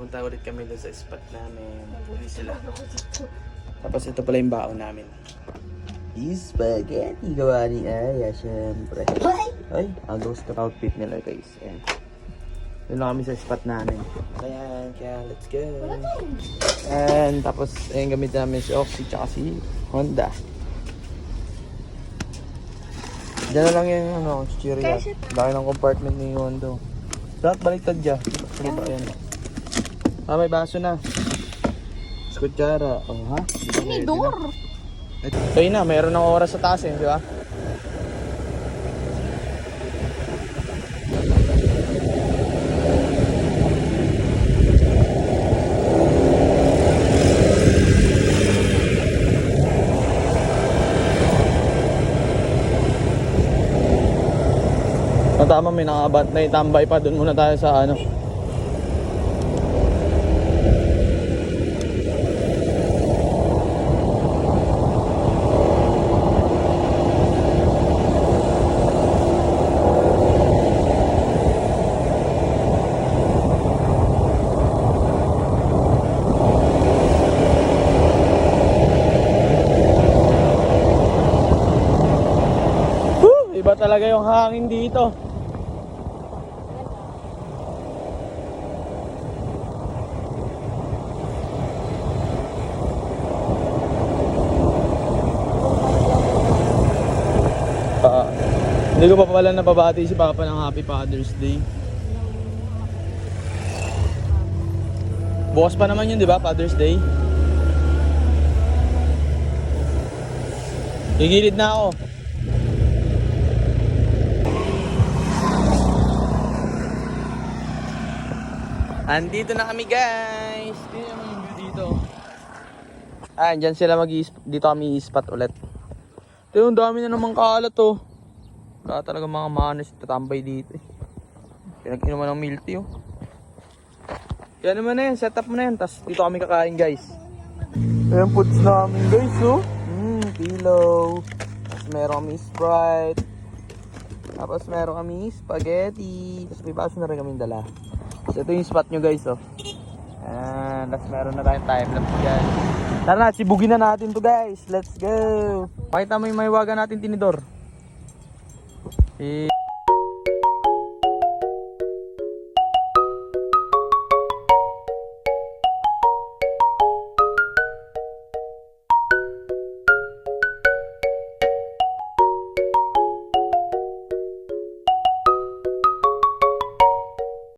pupunta ulit kami doon sa spot namin. Hindi sila. Tapos ito pala yung baon namin. Spaghetti gawa ni Aya, syempre. Ay, agos ka outfit nila guys. Ayan. Doon lang kami sa spot namin. Kaya let's go. And tapos ayun gamit namin si Oxy tsaka si Honda. Diyan na lang yung ano, chichirya. Laki ng compartment ni Honda. Dapat baliktad dyan. Sige ba yan? Ah, may baso na. Kutsara. Oh, ha? Tinidor! Ito yun na, mayroon ng oras sa taas eh, di ba? Tama, may nakabat na itambay pa. Doon muna tayo sa ano. Iba talaga yung hangin dito. Hindi ko pa pala napabati si Papa ng Happy Father's Day. Bukas pa naman yun, di ba? Father's Day. Gigilid na ako. Andito na kami guys. Tingnan mo yung view dito. Ah, dyan sila dito kami i-spot ulit. Tingnan, dami na naman kalat oh. Wala talaga mga manos tatambay dito eh. Pinag-inuman ng milk tea oh. Yan naman na yan, setup mo na yan. Tapos dito kami kakain guys. Ayan foods namin guys oh. Pillow. Tapos meron kami Sprite. Tapos meron kami spaghetti. Tapos may baso na rin kami dala. So ito yung spot nyo guys oh. Ayan, tapos meron na tayong time-lapse dyan. Tara na, sibugin na natin to guys. Let's go. Pakita mo yung mahiwaga natin tinidor.